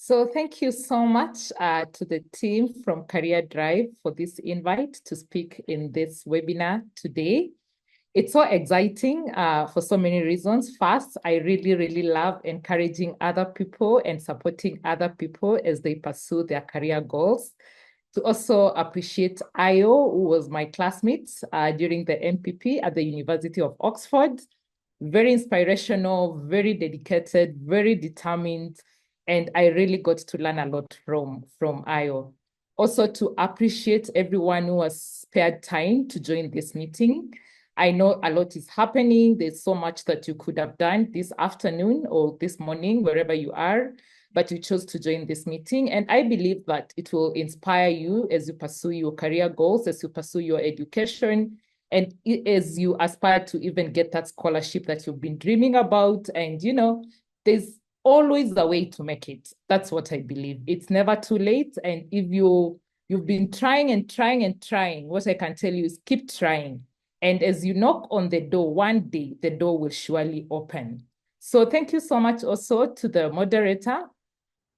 So thank you so much to the team from Career Drive for this invite to speak in this webinar today. It's so exciting for so many reasons. First, I really, really love encouraging other people and supporting other people as they pursue their career goals. To also appreciate Ayo, who was my classmate during the MPP at the University of Oxford. Very inspirational, very dedicated, very determined, and I really got to learn a lot from Ayo. Also to appreciate everyone who has spared time to join this meeting. I know a lot is happening. There's so much that you could have done this afternoon or this morning, wherever you are, but you chose to join this meeting. And I believe that it will inspire you as you pursue your career goals, as you pursue your education, and as you aspire to even get that scholarship that you've been dreaming about. And, there's always a way to make it. That's what I believe. It's never too late. And if you've been trying and trying and trying, what I can tell you is keep trying. And as you knock on the door, one day the door will surely open. So thank you so much also to the moderator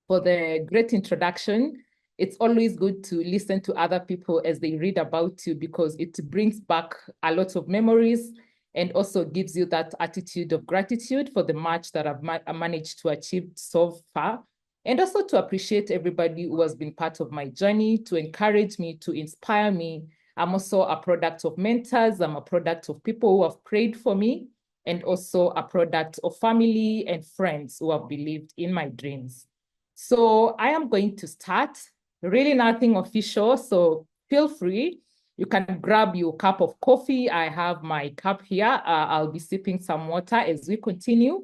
for the great introduction. It's always good to listen to other people as they read about you because it brings back a lot of memories and also gives you that attitude of gratitude for the much that I've managed to achieve so far. And also to appreciate everybody who has been part of my journey, to encourage me, to inspire me. I'm also a product of mentors. I'm a product of people who have prayed for me, and also a product of family and friends who have believed in my dreams. So I am going to start. Really nothing official, so feel free. You can grab your cup of coffee. I have my cup here. I'll be sipping some water as we continue.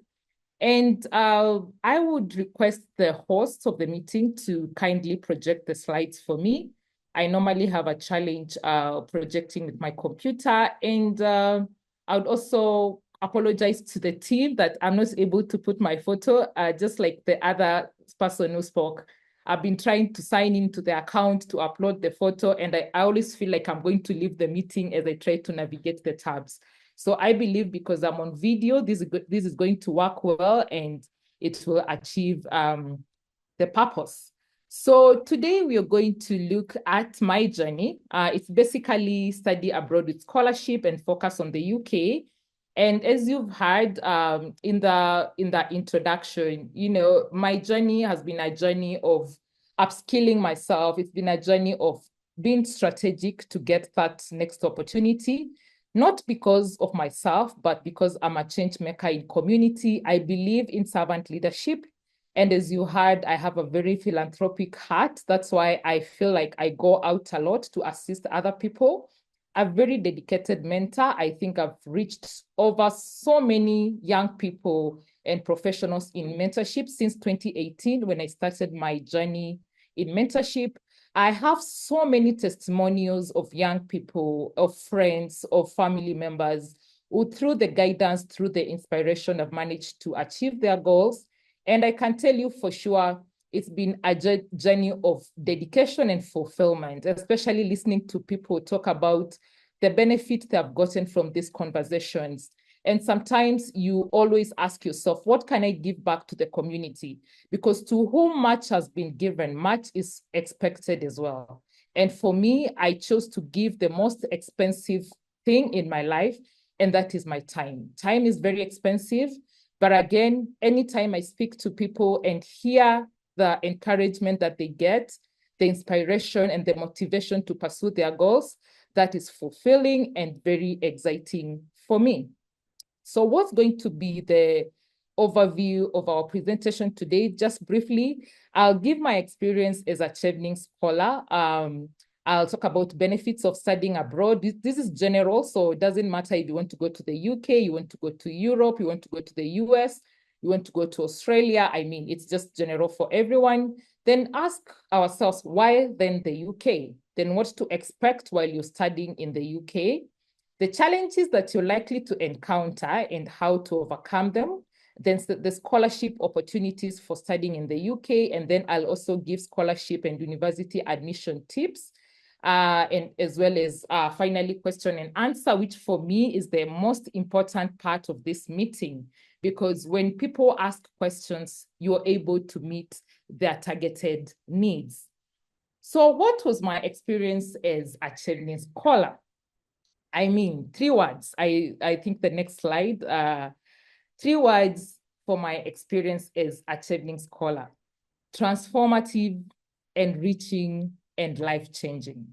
And I would request the host of the meeting to kindly project the slides for me. I normally have a challenge projecting with my computer. And I would also apologize to the team that I'm not able to put my photo, just like the other person who spoke. I've been trying to sign into the account to upload the photo, and I always feel like I'm going to leave the meeting as I try to navigate the tabs. So I believe because I'm on video, this is going to work well and it will achieve the purpose. So today we are going to look at my journey. It's basically study abroad with scholarship and focus on the UK. And as you've heard in the introduction, my journey has been a journey of upskilling myself. It's been a journey of being strategic to get that next opportunity, not because of myself, but because I'm a change maker in community. I believe in servant leadership. And as you heard, I have a very philanthropic heart. That's why I feel like I go out a lot to assist other people. A very dedicated mentor. I think I've reached over so many young people and professionals in mentorship since 2018 when I started my journey in mentorship. I have so many testimonials of young people, of friends, of family members who, through the guidance, through the inspiration, have managed to achieve their goals. And I can tell you for sure, it's been a journey of dedication and fulfillment, especially listening to people talk about the benefit they have gotten from these conversations. And sometimes you always ask yourself, what can I give back to the community? Because to whom much has been given, much is expected as well. And for me, I chose to give the most expensive thing in my life, and that is my time. Time is very expensive. But again, anytime I speak to people and hear the encouragement that they get, the inspiration and the motivation to pursue their goals, that is fulfilling and very exciting for me. So what's going to be the overview of our presentation today? Just briefly, I'll give my experience as a Chevening scholar. I'll talk about benefits of studying abroad. This is general, so it doesn't matter if you want to go to the UK, you want to go to Europe, you want to go to the US, you want to go to Australia. I mean, it's just general for everyone. Then ask ourselves, why then the UK? Then what to expect while you're studying in the UK? The challenges that you're likely to encounter and how to overcome them, then the scholarship opportunities for studying in the UK, and then I'll also give scholarship and university admission tips, and as well as finally question and answer, which for me is the most important part of this meeting, because when people ask questions, you're able to meet their targeted needs. So what was my experience as a Chinese scholar? I mean, 3 words. I think the next slide. 3 words for my experience as a Chinese scholar: transformative, enriching, and life-changing.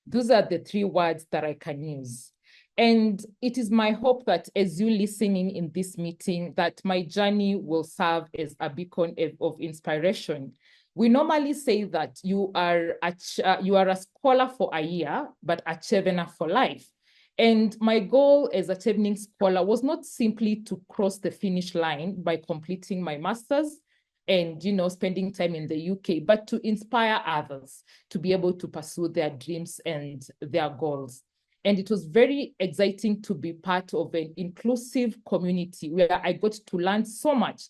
Those are the 3 words that I can use. And it is my hope that as you listening in this meeting, that my journey will serve as a beacon of inspiration. We normally say that you are a scholar for a year, but a Chevener for life. And my goal as a Chevening scholar was not simply to cross the finish line by completing my master's and spending time in the UK, but to inspire others to be able to pursue their dreams and their goals. And it was very exciting to be part of an inclusive community where I got to learn so much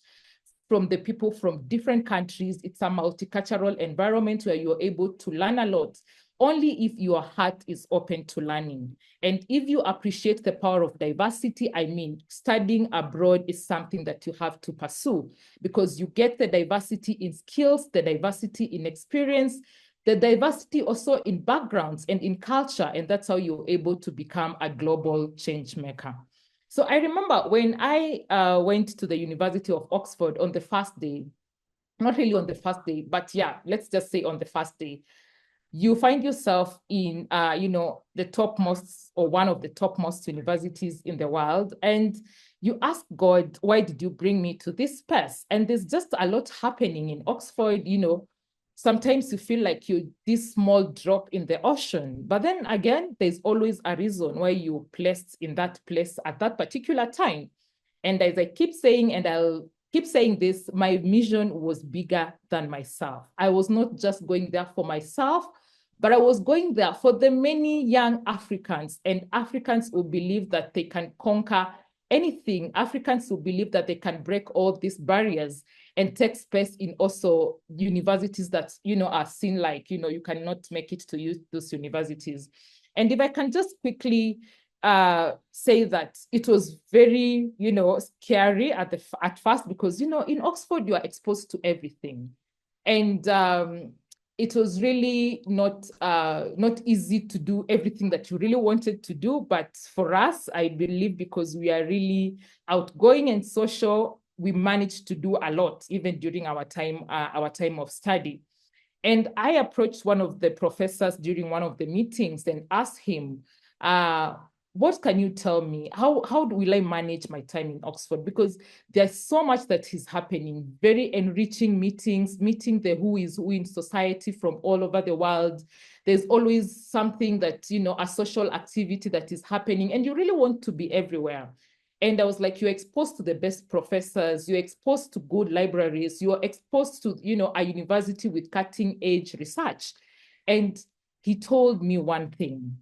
from the people from different countries. It's a multicultural environment where you're able to learn a lot, only if your heart is open to learning. And if you appreciate the power of diversity, I mean, studying abroad is something that you have to pursue, because you get the diversity in skills, the diversity in experience, the diversity also in backgrounds and in culture, and that's how you're able to become a global change maker. So I remember when I went to the University of Oxford on the first day, not really on the first day, but yeah, let's just say on the first day, you find yourself in, the topmost or one of the topmost universities in the world. And you ask God, why did you bring me to this space? And there's just a lot happening in Oxford. Sometimes you feel like you're this small drop in the ocean, but then again, there's always a reason why you're placed in that place at that particular time. And as I keep saying, and I'll keep saying this, my mission was bigger than myself. I was not just going there for myself, but I was going there for the many young Africans and Africans who believe that they can conquer anything, Africans who believe that they can break all these barriers and take space in also universities that, are seen like, you cannot make it to those universities. And if I can just quickly say that it was very, scary at first, because, in Oxford, you are exposed to everything. And it was really not easy to do everything that you really wanted to do. But for us, I believe, because we are really outgoing and social, we managed to do a lot, even during our time of study. And I approached one of the professors during one of the meetings and asked him, what can you tell me? How will I manage my time in Oxford? Because there's so much that is happening, very enriching meetings, meeting the who is who in society from all over the world. There's always something that, a social activity that is happening, and you really want to be everywhere. And I was like, you're exposed to the best professors, you're exposed to good libraries, you're exposed to, a university with cutting edge research. And he told me one thing: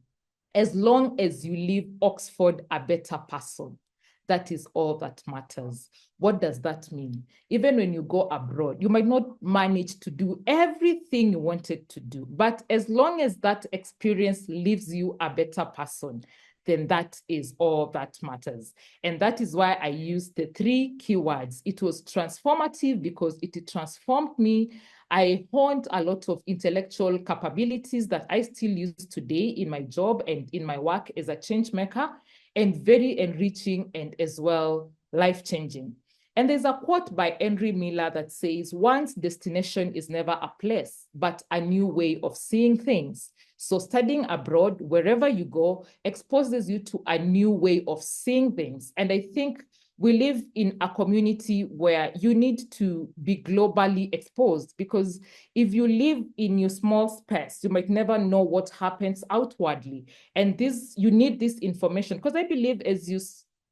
as long as you leave Oxford a better person, that is all that matters. What does that mean? Even when you go abroad, you might not manage to do everything you wanted to do, but as long as that experience leaves you a better person, then that is all that matters. And that is why I used the 3 keywords. It was transformative because it transformed me. I honed a lot of intellectual capabilities that I still use today in my job and in my work as a change maker, and very enriching and as well life-changing. And there's a quote by Henry Miller that says, one's destination is never a place, but a new way of seeing things. So studying abroad, wherever you go, exposes you to a new way of seeing things. And I think we live in a community where you need to be globally exposed, because if you live in your small space, you might never know what happens outwardly. And you need this information, because I believe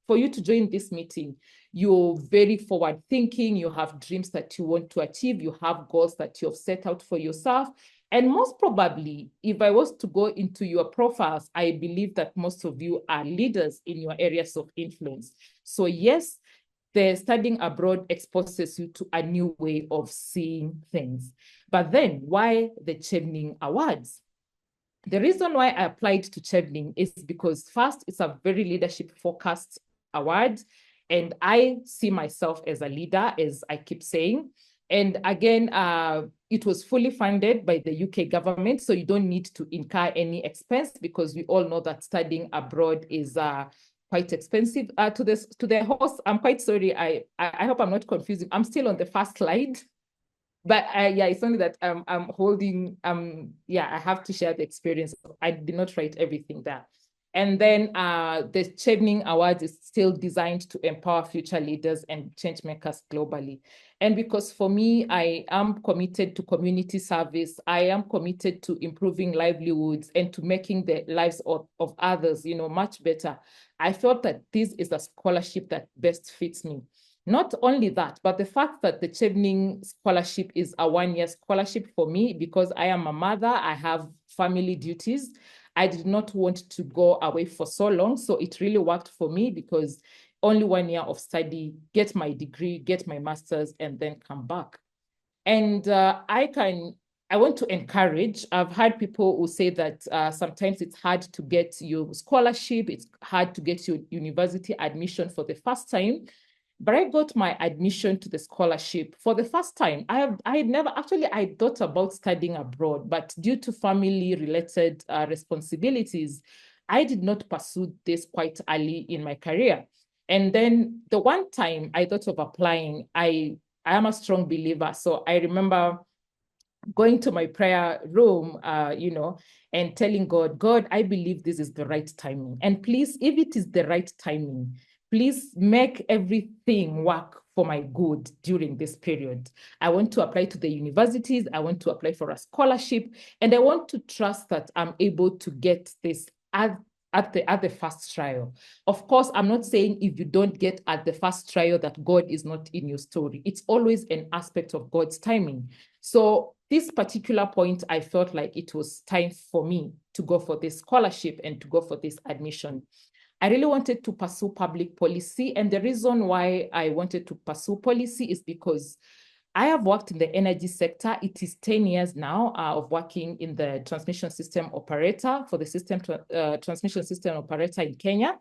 for you to join this meeting, you're very forward thinking, you have dreams that you want to achieve, you have goals that you have set out for yourself. And most probably, if I was to go into your profiles, I believe that most of you are leaders in your areas of influence. So yes, the studying abroad exposes you to a new way of seeing things. But then why the Chevening Awards? The reason why I applied to Chevening is because first, it's a very leadership focused award. And I see myself as a leader, as I keep saying. And again, it was fully funded by the UK government, so you don't need to incur any expense, because we all know that studying abroad is quite expensive. To the host, I'm quite sorry. I hope I'm not confusing. I'm still on the first slide. But yeah, it's only that I'm holding, yeah, I have to share the experience. I did not write everything there. And then the Chevening Award is still designed to empower future leaders and change makers globally. And because for me, I am committed to community service, I am committed to improving livelihoods and to making the lives of others, much better. I felt that this is a scholarship that best fits me. Not only that, but the fact that the Chevening scholarship is a one-year scholarship for me, because I am a mother, I have family duties. I did not want to go away for so long. So it really worked for me, because only 1 year of study, get my degree, get my master's, and then come back. And I want to encourage, I've heard people who say that sometimes it's hard to get your scholarship, it's hard to get your university admission for the first time. But I got my admission to the scholarship for the first time. I had never, actually, I thought about studying abroad, but due to family related responsibilities, I did not pursue this quite early in my career. And then the one time I thought of applying, I am a strong believer. So I remember going to my prayer room, and telling God, God, I believe this is the right timing. And please, if it is the right timing, please make everything work for my good during this period. I want to apply to the universities. I want to apply for a scholarship. And I want to trust that I'm able to get this at the first trial. Of course, I'm not saying if you don't get at the first trial that God is not in your story. It's always an aspect of God's timing. So this particular point, I felt like it was time for me to go for this scholarship and to go for this admission. I really wanted to pursue public policy. And the reason why I wanted to pursue policy is because I have worked in the energy sector. It is 10 years now of working in the transmission system operator for the transmission system operator in Kenya.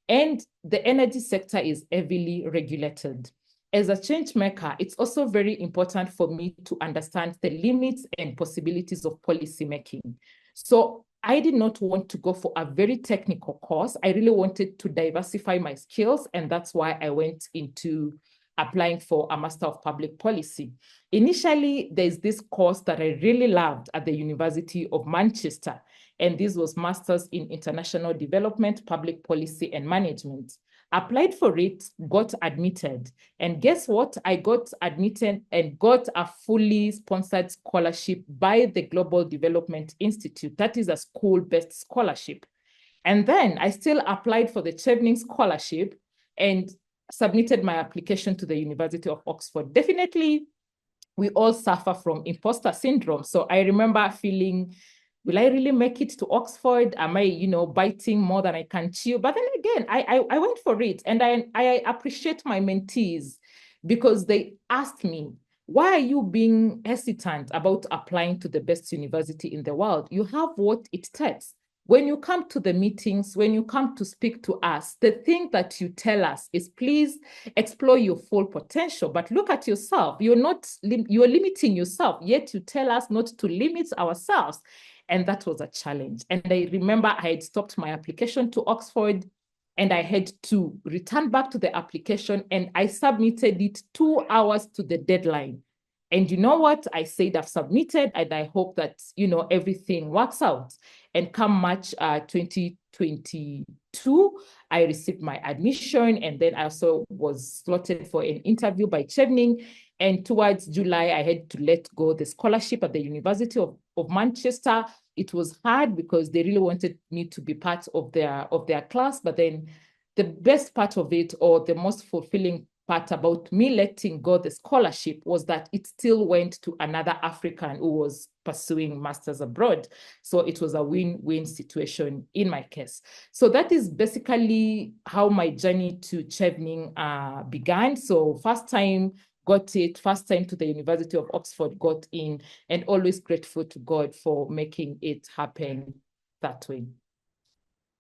And the energy sector is heavily regulated. As a change maker, it's also very important for me to understand the limits and possibilities of policy making. So I did not want to go for a very technical course. I really wanted to diversify my skills, and that's why I went into applying for a Master of Public Policy. Initially, there's this course that I really loved at the University of Manchester, and this was Masters in International Development, Public Policy and Management. Applied for it, got admitted. And guess what? I got admitted and got a fully sponsored scholarship by the Global Development Institute. That is a school-based scholarship. And then I still applied for the Chevening scholarship and submitted my application to the University of Oxford. Definitely, we all suffer from imposter syndrome. So I remember feeling, will I really make it to Oxford? Am I, biting more than I can chew? But then again, I went for it. And I appreciate my mentees, because they asked me, why are you being hesitant about applying to the best university in the world? You have what it takes. When you come to the meetings, when you come to speak to us, the thing that you tell us is, please explore your full potential, but look at yourself. You're limiting yourself, yet you tell us not to limit ourselves. And that was a challenge. And I remember I had stopped my application to Oxford, and I had to return back to the application, and I submitted it 2 hours to the deadline. And you know what? I said I've submitted, and I hope that, everything works out. And come March 2022, I received my admission, and then I also was slotted for an interview by Chevening. And towards July, I had to let go the scholarship at the University of Manchester. It was hard because they really wanted me to be part of their class. But then the best part of it, or the most fulfilling part about me letting go the scholarship, was that it still went to another African who was pursuing masters abroad. So it was a win-win situation in my case. So that is basically how my journey to Chevening began. So first time got it, first time to the University of Oxford, got in, and always grateful to God for making it happen that way.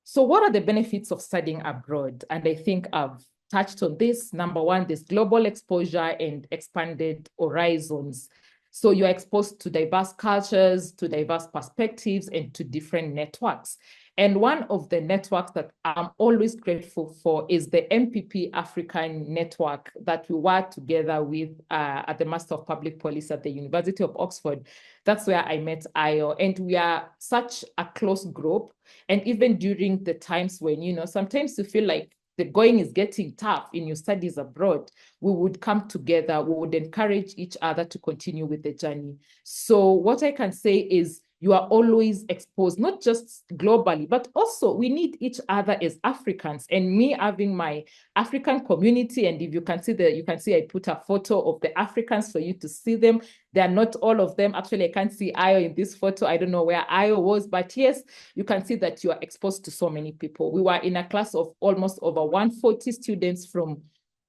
So what are the benefits of studying abroad? And I think I've touched on this. Number one, there's global exposure and expanded horizons. So you're exposed to diverse cultures, to diverse perspectives, and to different networks. And one of the networks that I'm always grateful for is the MPP African network that we work together with at the Master of Public Policy at the University of Oxford. That's where I met Ayo. And we are such a close group. And even during the times when, sometimes you feel like the going is getting tough in your studies abroad, we would come together, we would encourage each other to continue with the journey. So what I can say is you are always exposed, not just globally, but also we need each other as Africans. And me having my African community, and if you can see I put a photo of the Africans for you to see them. They are not all of them. Actually, I can't see Ayo in this photo. I don't know where Ayo was, but yes, you can see that you are exposed to so many people. We were in a class of almost over 140 students from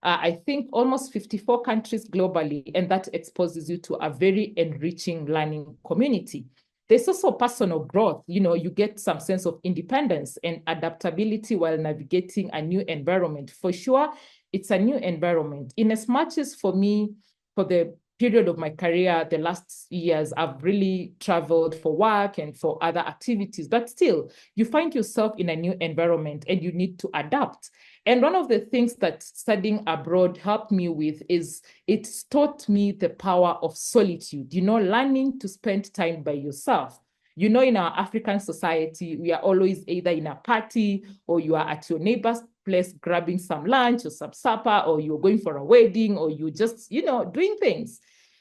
I think almost 54 countries globally, and that exposes you to a very enriching learning community. There's also personal growth. You get some sense of independence and adaptability while navigating a new environment. For sure, it's a new environment. In as much as for me, for the period of my career, the last years, I've really traveled for work and for other activities, but still, you find yourself in a new environment and you need to adapt. And one of the things that studying abroad helped me with is it taught me the power of solitude, learning to spend time by yourself. In our African society, we are always either in a party or you are at your neighbor's place grabbing some lunch or some supper, or you're going for a wedding, or you just, doing things.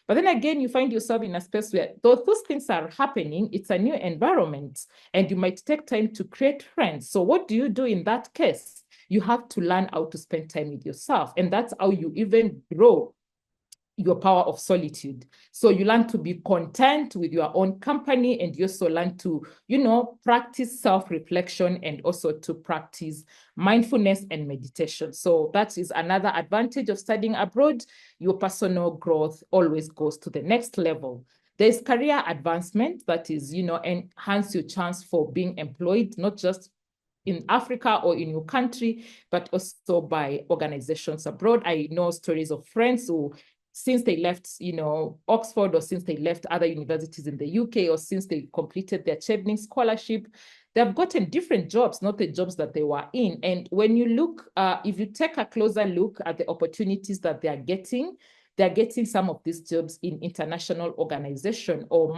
But then again, you find yourself in a space where those things are happening, it's a new environment, and you might take time to create friends. So what do you do in that case? You have to learn how to spend time with yourself. And that's how you even grow your power of solitude. So you learn to be content with your own company, and you also learn to, practice self-reflection and also to practice mindfulness and meditation. So that is another advantage of studying abroad. Your personal growth always goes to the next level. There's career advancement that is, enhance your chance for being employed, not just in Africa or in your country, but also by organizations abroad. I know stories of friends who, since they left, Oxford, or since they left other universities in the UK, or since they completed their Chevening scholarship, they've gotten different jobs, not the jobs that they were in. And when you look, if you take a closer look at the opportunities that they're getting some of these jobs in international organization or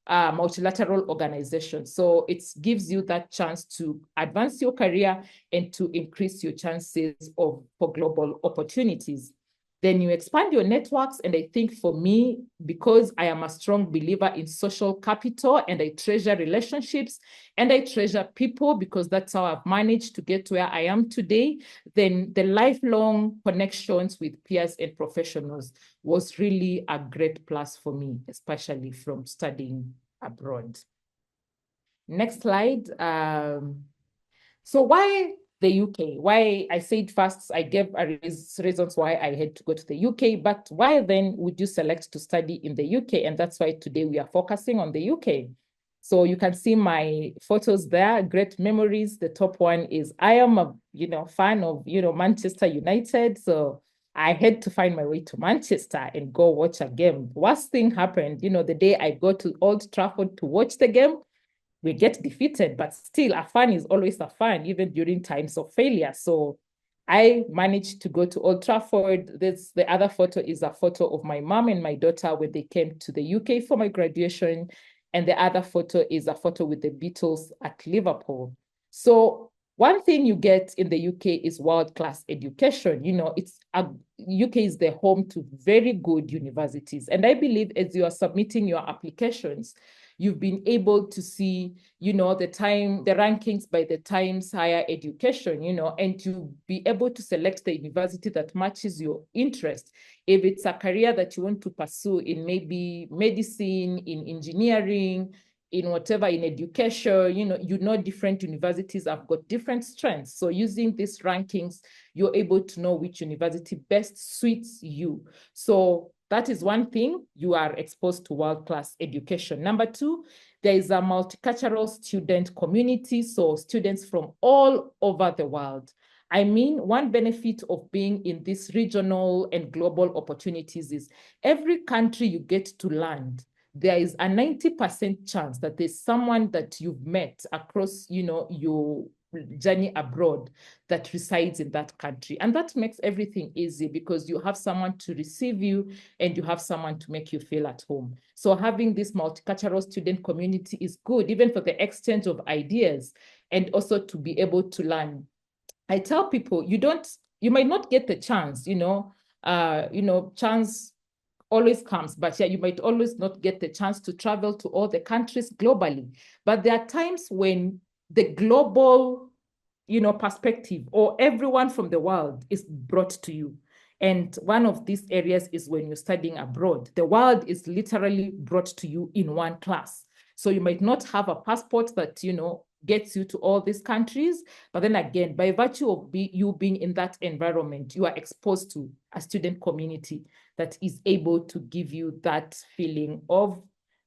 multilateral organizations. So it gives you that chance to advance your career and to increase your chances for global opportunities. Then you expand your networks. And I think for me, because I am a strong believer in social capital and I treasure relationships and I treasure people, because that's how I've managed to get to where I am today, then the lifelong connections with peers and professionals was really a great plus for me, especially from studying abroad. Next slide. So why the UK? Why? I said first, I gave reasons why I had to go to the UK, but why then would you select to study in the UK? And that's why today we are focusing on the UK. So you can see my photos there, great memories. The top one is I am a fan of Manchester United. So I had to find my way to Manchester and go watch a game. Worst thing happened, the day I go to Old Trafford to watch the game, we get defeated, but still a fan is always a fan, even during times of failure. So I managed to go to Old Trafford. The other photo is a photo of my mom and my daughter when they came to the UK for my graduation. And the other photo is a photo with the Beatles at Liverpool. So one thing you get in the UK is world-class education. UK is the home to very good universities. And I believe as you are submitting your applications, you've been able to see, the rankings by the Times Higher Education, and to be able to select the university that matches your interest. If it's a career that you want to pursue in maybe medicine, in engineering, in whatever, in education, different universities have got different strengths. So using these rankings, you're able to know which university best suits you. So that is one thing, you are exposed to world-class education. Number two, there is a multicultural student community, so students from all over the world. I mean, one benefit of being in these regional and global opportunities is every country you get to land, there is a 90% chance that there's someone that you've met across, your journey abroad that resides in that country. And that makes everything easy because you have someone to receive you and you have someone to make you feel at home. So having this multicultural student community is good, even for the exchange of ideas and also to be able to learn. I tell people you might not get the chance, chance always comes, but yeah, you might always not get the chance to travel to all the countries globally. But there are times when the global, perspective or everyone from the world is brought to you. And one of these areas is when you're studying abroad. The world is literally brought to you in one class. So you might not have a passport that, gets you to all these countries. But then again, by virtue of you being in that environment, you are exposed to a student community that is able to give you that feeling of,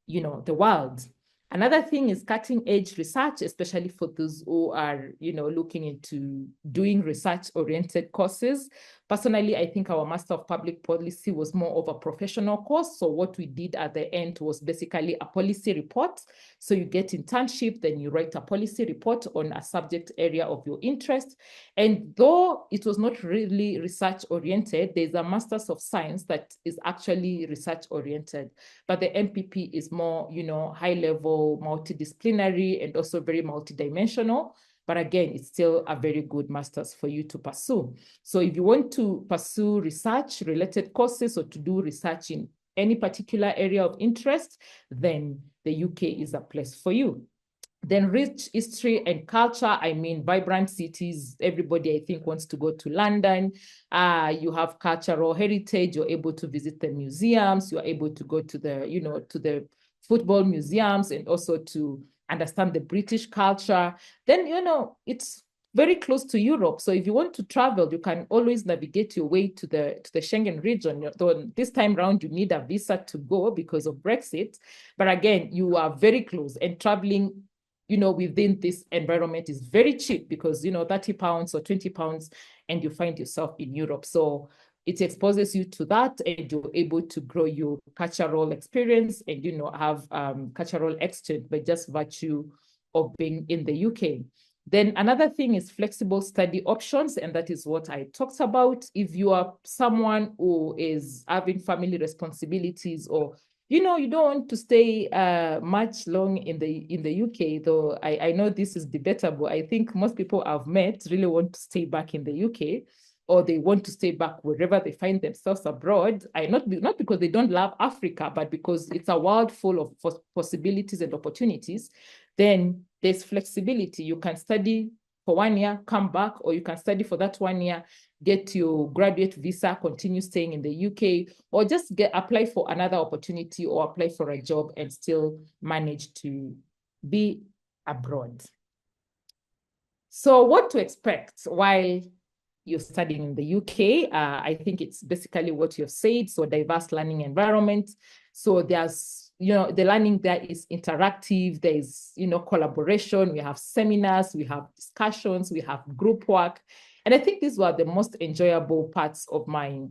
the world. Another thing is cutting edge research, especially for those who are, looking into doing research oriented courses. Personally, I think our Master of Public Policy was more of a professional course. So what we did at the end was basically a policy report. So you get internship, then you write a policy report on a subject area of your interest. And though it was not really research oriented, there's a Masters of Science that is actually research oriented. But the MPP is more, high level, multidisciplinary, and also very multidimensional. But again, it's still a very good master's for you to pursue. So if you want to pursue research related courses or to do research in any particular area of interest, then the UK is a place for you. Then rich history and culture, I mean, vibrant cities. Everybody, I think, wants to go to London. You have cultural heritage. You're able to visit the museums. You're able to go to the football museums and also to understand the British culture. Then, it's very close to Europe. So if you want to travel, you can always navigate your way to the Schengen region. Though this time around, you need a visa to go because of Brexit. But again, you are very close, and traveling within this environment is very cheap because, 30 pounds or 20 pounds and you find yourself in Europe. So it exposes you to that and you're able to grow your cultural experience and, have cultural exchange by just virtue of being in the UK. Then another thing is flexible study options, and that is what I talked about. If you are someone who is having family responsibilities or you don't want to stay much long in the UK, though I know this is debatable. I think most people I've met really want to stay back in the UK, or they want to stay back wherever they find themselves abroad. Not because they don't love Africa, but because it's a world full of possibilities and opportunities. Then there's flexibility. You can study for 1 year, come back, or you can study for that 1 year, get your graduate visa, continue staying in the UK, or just apply for another opportunity or apply for a job and still manage to be abroad. So what to expect while you're studying in the UK? I think it's basically what you've said. So diverse learning environment. So there's, the learning there is interactive. There is, collaboration. We have seminars, we have discussions, we have group work. And I think these were the most enjoyable parts of my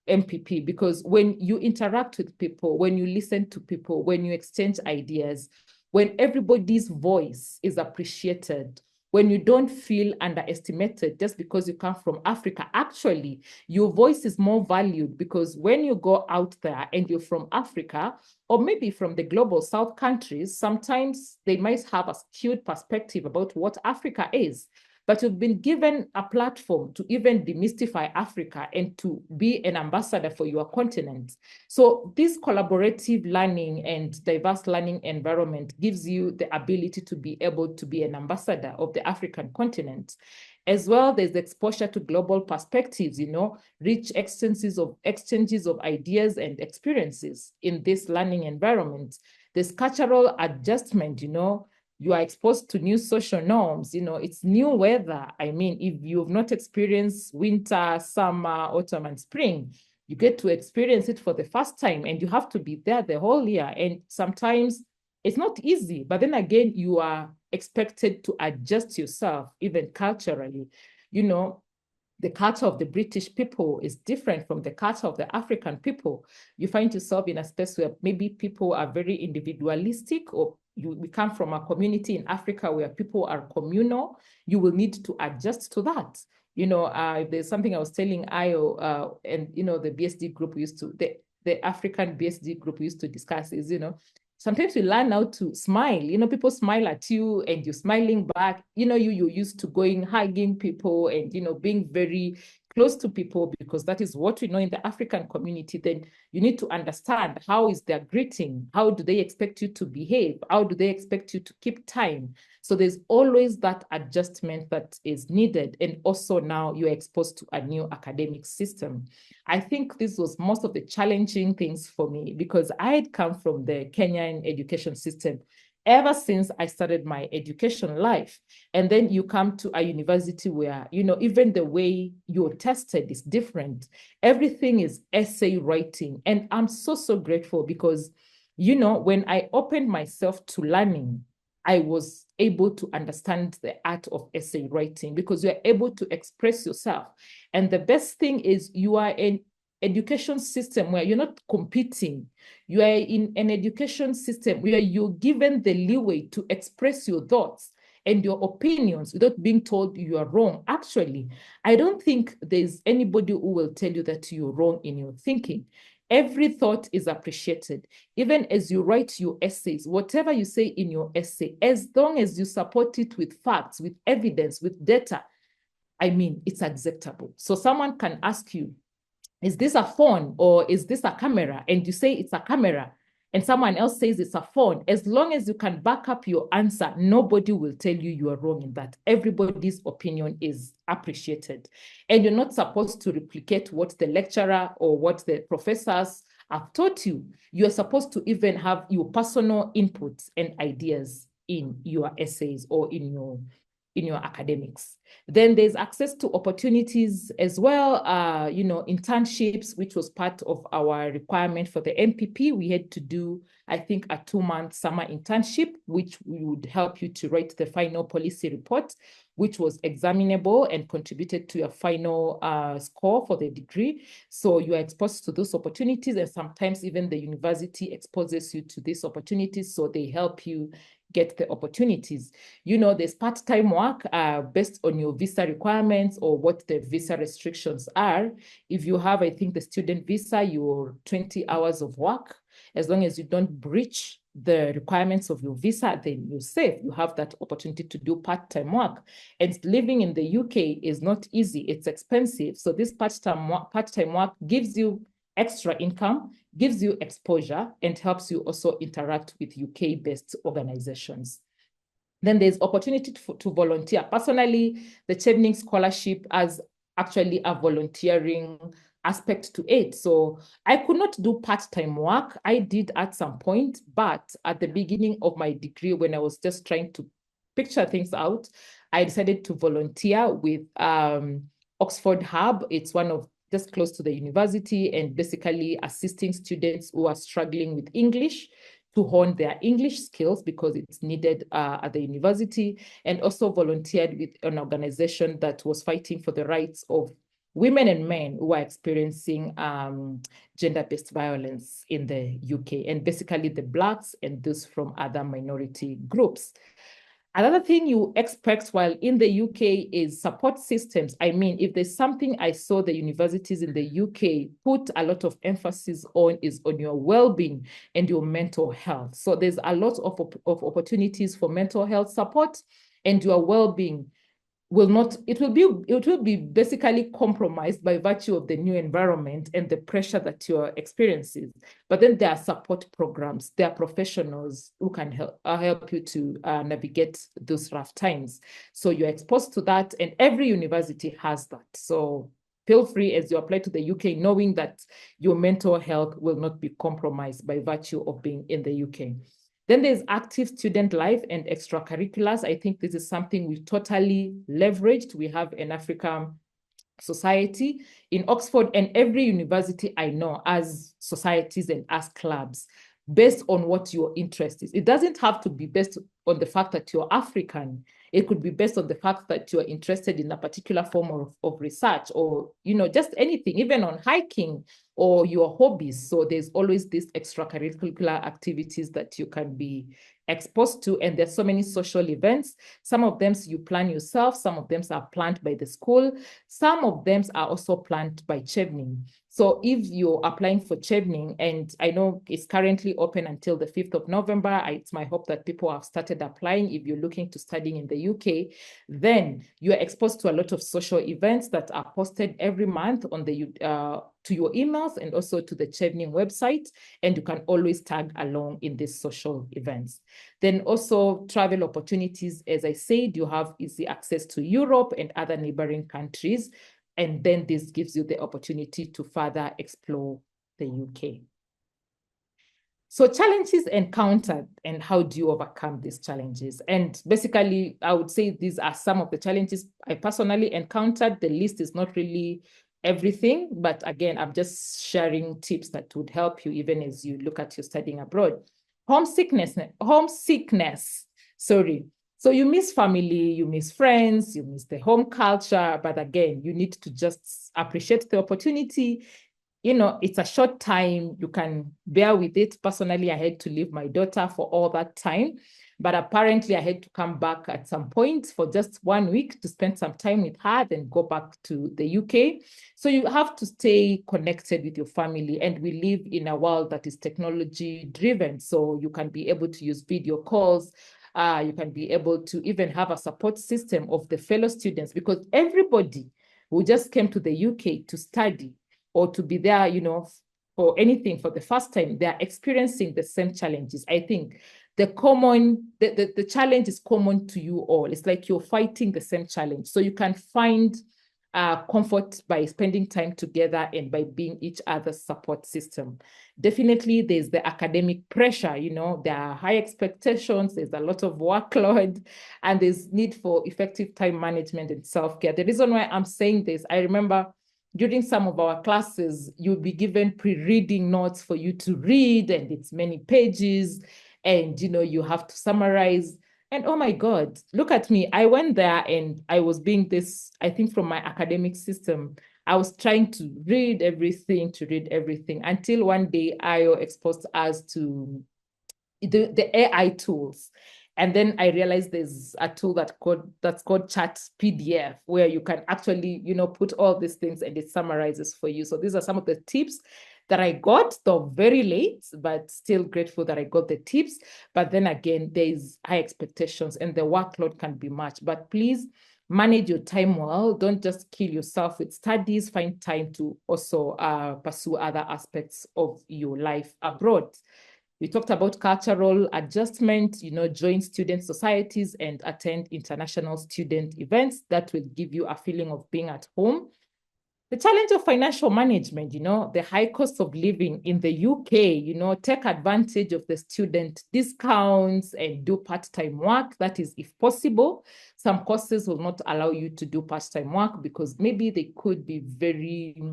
MPP, because when you interact with people, when you listen to people, when you exchange ideas, when everybody's voice is appreciated, when you don't feel underestimated just because you come from Africa, actually, your voice is more valued because when you go out there and you're from Africa, or maybe from the global South countries, sometimes they might have a skewed perspective about what Africa is. But you've been given a platform to even demystify Africa and to be an ambassador for your continent. So this collaborative learning and diverse learning environment gives you the ability to be able to be an ambassador of the African continent. As well, there's exposure to global perspectives, rich exchanges of ideas and experiences in this learning environment. There's cultural adjustment, you are exposed to new social norms. It's new weather. I mean, if you've not experienced winter, summer, autumn, and spring, you get to experience it for the first time and you have to be there the whole year. And sometimes it's not easy, but then again, you are expected to adjust yourself, even culturally. You know, the culture of the British people is different from the culture of the African people. You find yourself in a space where maybe people are very individualistic, or we come from a community in Africa where people are communal. You will need to adjust to that. You know, there's something I was telling Ayo, and, you know, the BSD group we used to, the African BSD group we used to discuss is, you know, sometimes we learn how to smile. You know, people smile at you and you're smiling back. You know, you're used to going, hugging people and, you know, being very close to people, because that is what we know in the African community. Then you need to understand, how is their greeting? How do they expect you to behave? How do they expect you to keep time? So there's always that adjustment that is needed. And also now you're exposed to a new academic system. I think this was most of the challenging things for me, because I had come from the Kenyan education system ever since I started my education life. And then you come to a university where, you know, even the way you're tested is different. Everything is essay writing. And I'm so, so grateful, because, you know, when I opened myself to learning, I was able to understand the art of essay writing, because you're able to express yourself. And the best thing is, you are in education system where you're not competing. You are in an education system where you're given the leeway to express your thoughts and your opinions without being told you are wrong. Actually, I don't think there's anybody who will tell you that you're wrong in your thinking. Every thought is appreciated. Even as you write your essays, whatever you say in your essay, as long as you support it with facts, with evidence, with data, I mean, it's acceptable. So someone can ask you, is this a phone or is this a camera? And you say it's a camera, and someone else says it's a phone. As long as you can back up your answer, nobody will tell you you are wrong in that. Everybody's opinion is appreciated. And you're not supposed to replicate what the lecturer or what the professors have taught you. You're supposed to even have your personal inputs and ideas in your essays or in your academics. Then there's access to opportunities as well, you know, internships, which was part of our requirement for the MPP. We had to do, I think, a 2-month summer internship, which would help you to write the final policy report, which was examinable and contributed to your final score for the degree. So you are exposed to those opportunities, and sometimes even the university exposes you to these opportunities, so they help you get the opportunities. You know, there's part-time work based on your visa requirements or what the visa restrictions are. If you have, I think, the student visa, your 20 hours of work, as long as you don't breach the requirements of your visa, then you're safe. You have that opportunity to do part-time work. And living in the UK is not easy. It's expensive. So this part-time work gives you extra income, gives you exposure, and helps you also interact with UK-based organizations. Then there's opportunity to volunteer. Personally, the Chevening Scholarship has actually a volunteering aspect to it. So I could not do part-time work. I did at some point, but at the beginning of my degree, when I was just trying to picture things out, I decided to volunteer with Oxford Hub. It's one of just close to the university, and basically assisting students who are struggling with English to hone their English skills, because it's needed at the university, and also volunteered with an organization that was fighting for the rights of women and men who are experiencing gender-based violence in the UK, and basically the Blacks and those from other minority groups. Another thing you expect while in the UK is support systems. I mean, if there's something I saw the universities in the UK put a lot of emphasis on, is on your well-being and your mental health. So there's a lot of opportunities for mental health support, and your well-being will not, it will be basically compromised by virtue of the new environment and the pressure that you're experiencing. But then there are support programs, there are professionals who can help you to navigate those rough times. So you're exposed to that, and every university has that. So feel free as you apply to the UK, knowing that your mental health will not be compromised by virtue of being in the UK. Then there's active student life and extracurriculars. I think this is something we've totally leveraged. We have an African society in Oxford, and every university I know has societies and has clubs based on what your interest is. It doesn't have to be based on the fact that you're African. It could be based on the fact that you're interested in a particular form of research, or, just anything, even on hiking or your hobbies. So there's always these extracurricular activities that you can be exposed to. And there's so many social events. Some of them you plan yourself. Some of them are planned by the school. Some of them are also planned by Chevening. So if you're applying for Chevening, and I know it's currently open until the 5th of November, it's my hope that people have started applying. If you're looking to studying in the UK, then you're exposed to a lot of social events that are posted every month on the to your emails and also to the Chevening website, and you can always tag along in these social events. Then also travel opportunities. As I said, you have easy access to Europe and other neighboring countries. And then this gives you the opportunity to further explore the UK. So challenges encountered, and how do you overcome these challenges? And basically, I would say these are some of the challenges I personally encountered. The list is not really everything, but again, I'm just sharing tips that would help you even as you look at your studying abroad. Homesickness, sorry. So you miss family, you miss friends, you miss the home culture, but again, you need to just appreciate the opportunity. It's a short time. You can bear with it. Personally, I had to leave my daughter for all that time, but apparently I had to come back at some point for just 1 week to spend some time with her, then go back to the UK. So you have to stay connected with your family, and we live in a world that is technology driven. So you can be able to use video calls. You can be able to even have a support system of the fellow students, because everybody who just came to the UK to study or to be there, for anything for the first time, they're experiencing the same challenges. I think the challenge is common to you all. It's like you're fighting the same challenge. So you can find comfort by spending time together and by being each other's support system. Definitely, there's the academic pressure. There are high expectations, there's a lot of workload, and there's need for effective time management and self-care. The reason why I'm saying this, I remember during some of our classes, you'll be given pre-reading notes for you to read, and it's many pages, and you have to summarize. And oh my God, look at me. I went there and I was being this, I think from my academic system, I was trying to read everything, until one day IO exposed us to the AI tools. And then I realized there's a tool that's called Chat PDF, where you can actually, put all these things and it summarizes for you. So these are some of the tips that I got, though very late, but still grateful that I got the tips. But then again, there's high expectations and the workload can be much. But please manage your time well. Don't just kill yourself with studies. Find time to also pursue other aspects of your life abroad. We talked about cultural adjustment, join student societies and attend international student events. That will give you a feeling of being at home. The challenge of financial management, the high cost of living in the UK, take advantage of the student discounts and do part-time work. That is, if possible. Some courses will not allow you to do part-time work because maybe they could be very,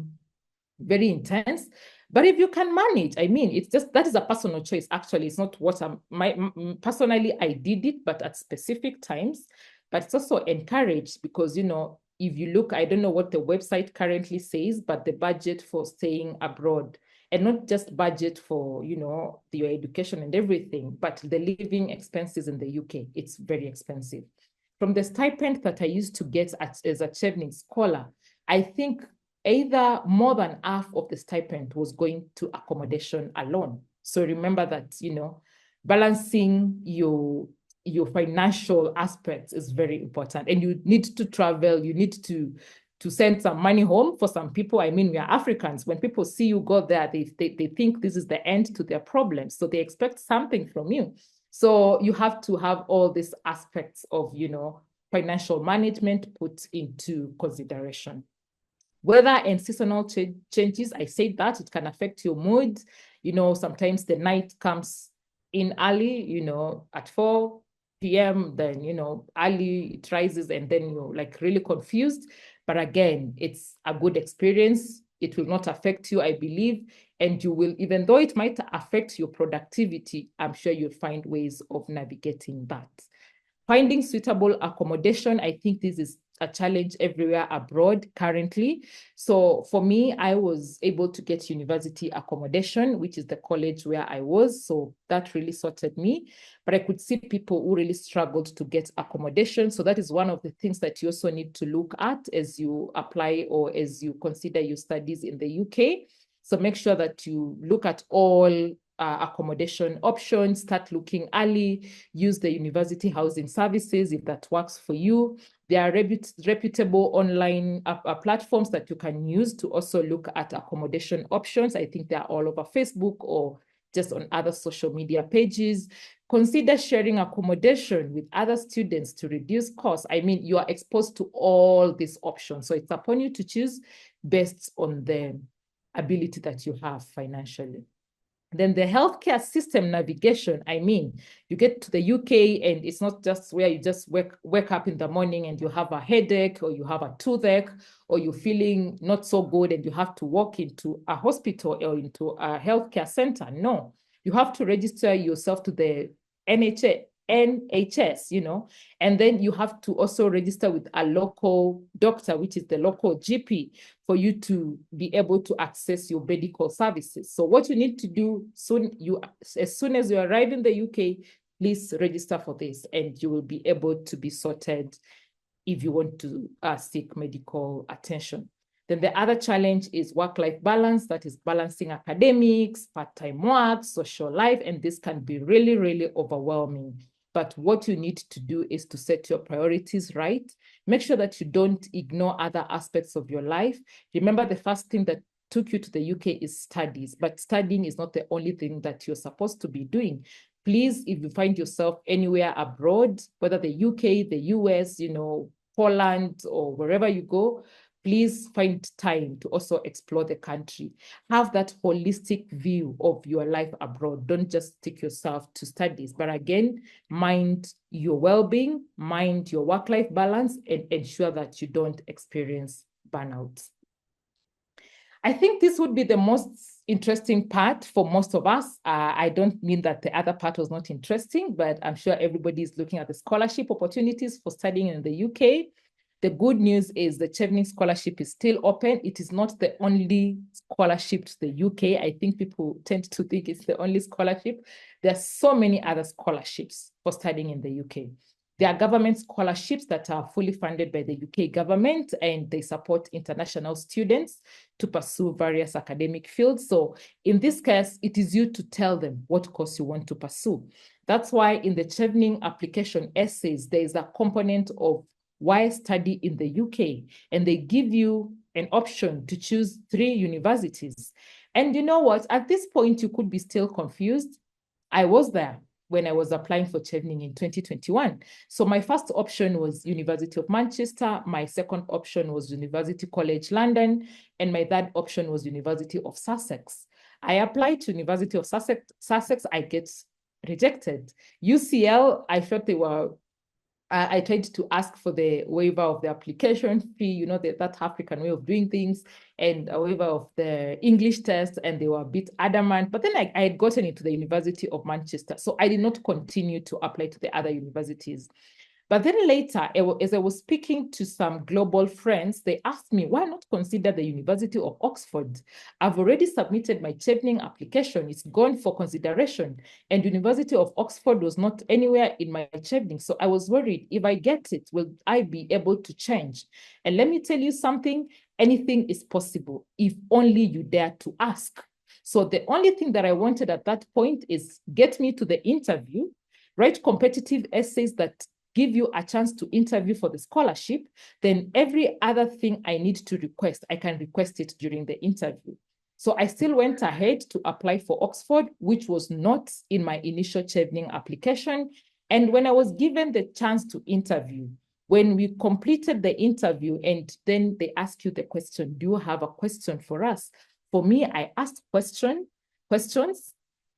very intense. But if you can manage, it's just, that is a personal choice. Actually, it's not what personally, I did it, but at specific times. But it's also encouraged because, if you look, I don't know what the website currently says, but the budget for staying abroad, and not just budget for, your education and everything, but the living expenses in the UK, it's very expensive. From the stipend that I used to get as a Chevening scholar, I think either more than half of the stipend was going to accommodation alone. So remember that, balancing your financial aspects is very important. And you need to travel, you need to send some money home. For some people, we are Africans. When people see you go there, they think this is the end to their problems. So they expect something from you. So you have to have all these aspects of, financial management put into consideration. Weather and seasonal changes, I say that it can affect your mood. Sometimes the night comes in early, at 4 p.m., then, early it rises and then you're like really confused. But again, it's a good experience. It will not affect you, I believe. And you will, even though it might affect your productivity, I'm sure you'll find ways of navigating that. Finding suitable accommodation, I think this is a challenge everywhere abroad currently. So for me, I was able to get university accommodation, which is the college where I was. So that really sorted me. But I could see people who really struggled to get accommodation. So that is one of the things that you also need to look at as you apply or as you consider your studies in the UK. So make sure that you look at all accommodation options, start looking early, use the university housing services if that works for you. There are reputable online platforms that you can use to also look at accommodation options. I think they're all over Facebook or just on other social media pages. Consider sharing accommodation with other students to reduce costs. I mean, you are exposed to all these options. So it's upon you to choose based on the ability that you have financially. Then the healthcare system navigation, I mean, you get to the UK and it's not just where you just wake up in the morning and you have a headache or you have a toothache or you're feeling not so good and you have to walk into a hospital or into a healthcare center. No, you have to register yourself to the NHS, and then you have to also register with a local doctor, which is the local GP, for you to be able to access your medical services. So what you need to do as soon as you arrive in the UK, please register for this and you will be able to be sorted if you want to seek medical attention. Then the other challenge is work-life balance, that is balancing academics, part-time work, social life, and this can be really, really overwhelming. But what you need to do is to set your priorities right. Make sure that you don't ignore other aspects of your life. Remember, the first thing that took you to the UK is studies, but studying is not the only thing that you're supposed to be doing. Please, if you find yourself anywhere abroad, whether the UK, the US, Poland, or wherever you go, please find time to also explore the country. Have that holistic view of your life abroad. Don't just stick yourself to studies, but again, mind your well-being, mind your work-life balance, and ensure that you don't experience burnout. I think this would be the most interesting part for most of us. I don't mean that the other part was not interesting, but I'm sure everybody is looking at the scholarship opportunities for studying in the UK. The good news is the Chevening Scholarship is still open. It is not the only scholarship to the UK. I think people tend to think it's the only scholarship. There are so many other scholarships for studying in the UK. There are government scholarships that are fully funded by the UK government, and they support international students to pursue various academic fields. So in this case, it is you to tell them what course you want to pursue. That's why in the Chevening application essays, there is a component of why study in the UK, and they give you an option to choose 3 universities. And you know what? At this point, you could be still confused. I was there when I was applying for Chevening in 2021. So my first option was University of Manchester. My second option was University College London. And my third option was University of Sussex. I applied to University of Sussex, I get rejected. UCL, I thought they were I tried to ask for the waiver of the application fee, that African way of doing things, and a waiver of the English test, and they were a bit adamant. But then I had gotten into the University of Manchester, so I did not continue to apply to the other universities. But then later, as I was speaking to some global friends, they asked me, why not consider the University of Oxford? I've already submitted my Chevening application. It's gone for consideration. And University of Oxford was not anywhere in my Chevening. So I was worried, if I get it, will I be able to change? And let me tell you something, anything is possible if only you dare to ask. So the only thing that I wanted at that point is get me to the interview, write competitive essays that give you a chance to interview for the scholarship. Then every other thing I need to request, I can request it during the interview. So I still went ahead to apply for Oxford, which was not in my initial Chevening application. And when I was given the chance to interview, when we completed the interview and then they ask you the question, do you have a question for us? For me, I asked questions.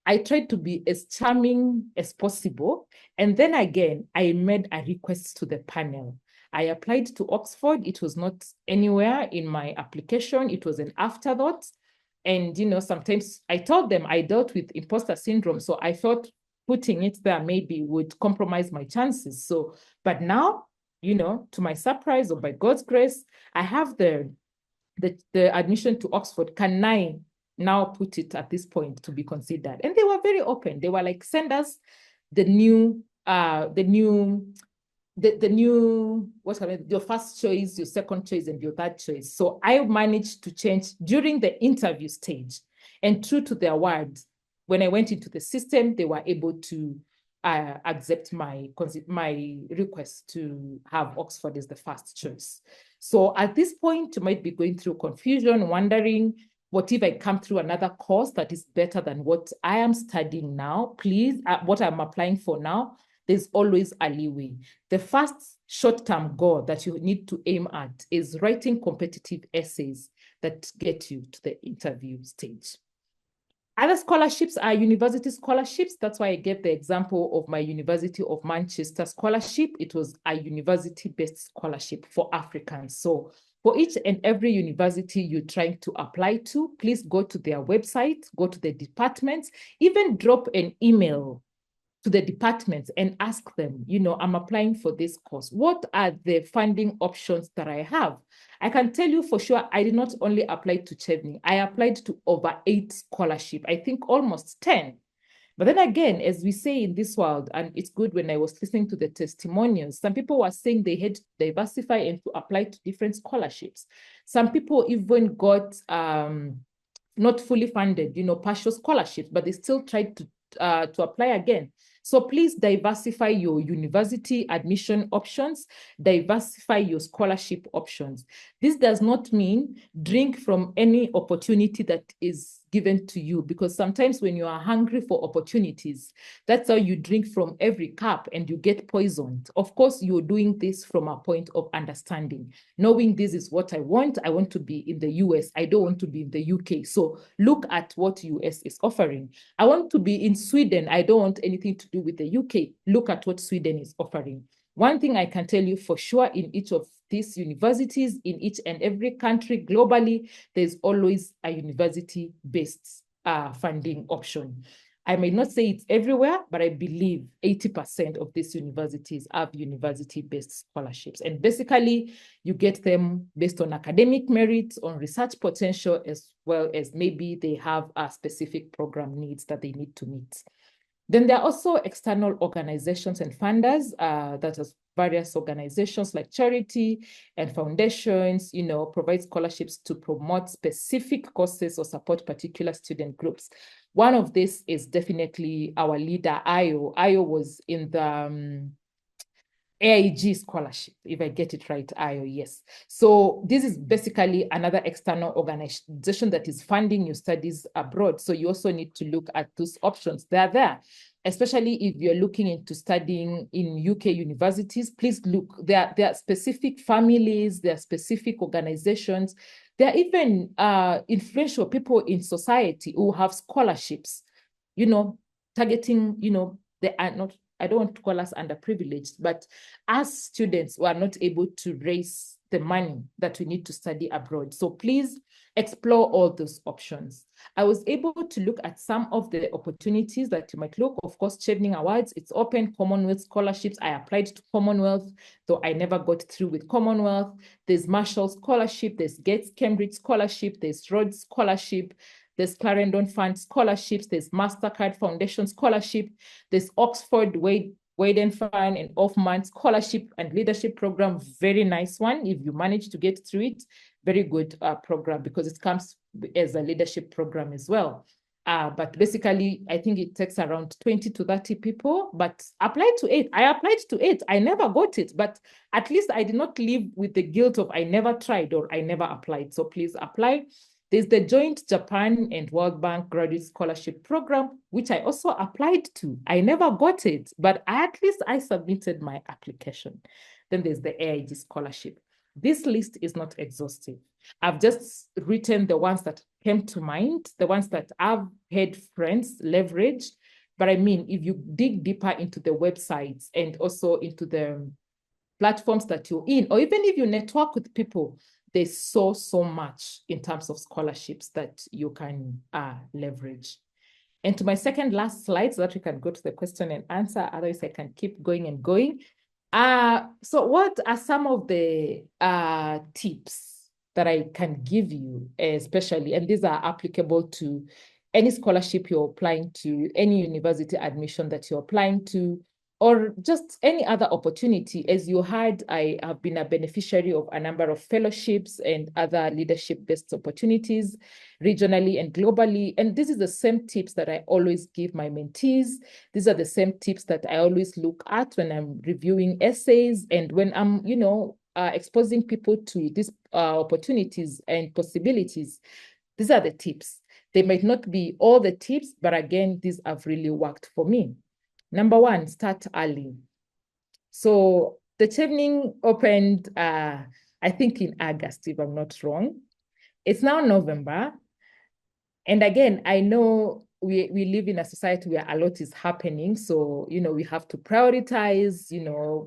I tried to be as charming as possible. And then again, I made a request to the panel. I applied to Oxford. It was not anywhere in my application. It was an afterthought. And, sometimes I told them I dealt with imposter syndrome. So I thought, putting it there maybe would compromise my chances. So, but now, to my surprise or by God's grace, I have the admission to Oxford. Can I now put it at this point to be considered? And they were very open. They were like, send us the new, your first choice, your second choice, and your third choice. So I managed to change during the interview stage. And true to their words, when I went into the system, they were able to accept my request to have Oxford as the first choice. So at this point, you might be going through confusion, wondering, what if I come through another course that is better than what I am studying now? Please, what I'm applying for now, there's always a leeway. The first short-term goal that you need to aim at is writing competitive essays that get you to the interview stage. Other scholarships are university scholarships. That's why I gave the example of my University of Manchester scholarship. It was a university-based scholarship for Africans. So for each and every university you're trying to apply to, please go to their website, go to the departments, even drop an email to the departments and ask them, I'm applying for this course. What are the funding options that I have? I can tell you for sure, I did not only apply to Chevening, I applied to over 8 scholarships, I think almost 10. But then again, as we say in this world, and it's good when I was listening to the testimonials, some people were saying they had to diversify and to apply to different scholarships. Some people even got not fully funded, partial scholarships, but they still tried to apply again. So please diversify your university admission options, diversify your scholarship options. This does not mean drink from any opportunity that is given to you, because sometimes when you are hungry for opportunities, that's how you drink from every cup and you get poisoned. Of course, you're doing this from a point of understanding, knowing this is what I want. I want to be in the US. I don't want to be in the UK. So look at what US is offering. I want to be in Sweden. I don't want anything to do with the UK. Look at what Sweden is offering. One thing I can tell you for sure, in each of these universities, in each and every country globally, there's always a university-based funding option. I may not say it's everywhere, but I believe 80% of these universities have university-based scholarships. And basically, you get them based on academic merit, on research potential, as well as maybe they have a specific program needs that they need to meet. Then there are also external organizations and funders, that is various organizations like charity and foundations, provide scholarships to promote specific courses or support particular student groups. One of this is definitely our leader, Ayo. Ayo was in the AIG scholarship, if I get it right, Ayo, yes. So this is basically another external organization that is funding your studies abroad. So you also need to look at those options. They're there, especially if you're looking into studying in UK universities. Please look, there are specific families, there are specific organizations. There are even influential people in society who have scholarships, targeting, they are not, I don't want to call us underprivileged, but as students, we are not able to raise the money that we need to study abroad. So please explore all those options. I was able to look at some of the opportunities that you might look. Of course, Chevening Awards, it's open. Commonwealth scholarships, I applied to Commonwealth, though I never got through with Commonwealth. There's Marshall Scholarship, there's Gates Cambridge Scholarship, there's Rhodes Scholarship, there's Clarendon Fund scholarships, there's MasterCard Foundation Scholarship, there's Oxford Wayden Fund and Hoffman Scholarship and Leadership Program. Very nice one. If you manage to get through it, very good program, because it comes as a leadership program as well. But basically, I think it takes around 20 to 30 people, but apply to 8. I applied to 8. I never got it, but at least I did not live with the guilt of I never tried or I never applied. So please apply. There's the Joint Japan and World Bank Graduate Scholarship Program, which I also applied to. I never got it, but at least I submitted my application. Then there's the AIG Scholarship. This list is not exhaustive. I've just written the ones that came to mind, the ones that I've had friends leverage. But I mean, if you dig deeper into the websites and also into the platforms that you're in, or even if you network with people, there's so much in terms of scholarships that you can leverage. And to my second last slide, so that we can go to the question and answer, otherwise I can keep going and going. So what are some of the tips that I can give you, especially, and these are applicable to any scholarship you're applying to, any university admission that you're applying to, or just any other opportunity. As you heard, I have been a beneficiary of a number of fellowships and other leadership-based opportunities regionally and globally. And this is the same tips that I always give my mentees. These are the same tips that I always look at when I'm reviewing essays and when I'm, exposing people to these opportunities and possibilities. These are the tips. They might not be all the tips, but again, these have really worked for me. Number one, start early. So the Chevening opened, I think in August, if I'm not wrong. It's now November. And again, I know we live in a society where a lot is happening. So, we have to prioritize,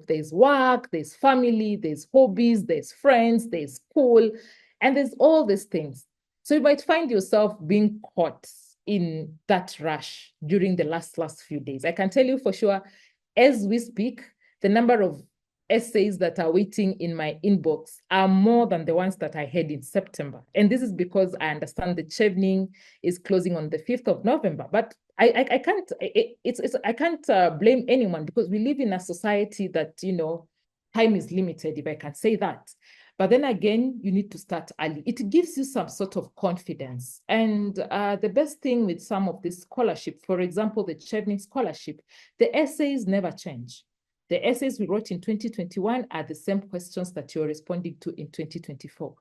there's work, there's family, there's hobbies, there's friends, there's school, and there's all these things. So you might find yourself being caught in that rush during the last few days. I can tell you for sure, as we speak, the number of essays that are waiting in my inbox are more than the ones that I had in September. And this is because I understand the Chevening is closing on the 5th of November. But I can't blame anyone, because we live in a society that, time is limited, if I can say that. But then again, you need to start early. It gives you some sort of confidence. And the best thing with some of this scholarship, for example, the Chevening scholarship, the essays never change. The essays we wrote in 2021 are the same questions that you're responding to in 2024.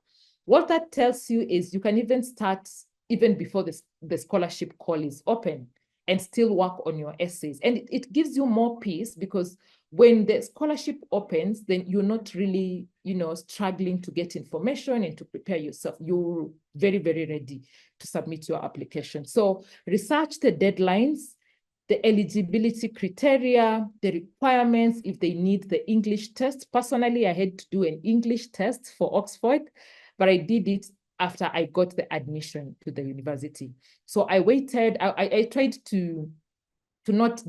What that tells you is you can even start even before the scholarship call is open and still work on your essays. And it gives you more peace, because when the scholarship opens, then you're not really, struggling to get information and to prepare yourself. You're very, very ready to submit your application. So research the deadlines, the eligibility criteria, the requirements, if they need the English test. Personally, I had to do an English test for Oxford, but I did it after I got the admission to the university. So I waited, I tried to not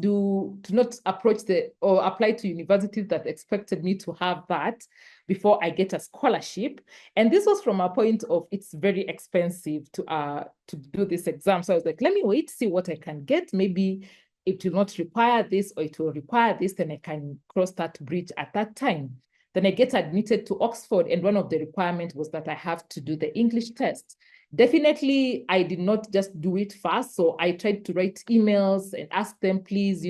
approach or apply to universities that expected me to have that before I get a scholarship. And this was from a point of, it's very expensive to do this exam. So I was like, let me wait, see what I can get. Maybe it will not require this, or it will require this, then I can cross that bridge at that time. Then I get admitted to Oxford, and one of the requirements was that I have to do the English test. Definitely, I did not just do it fast. So I tried to write emails and ask them, please,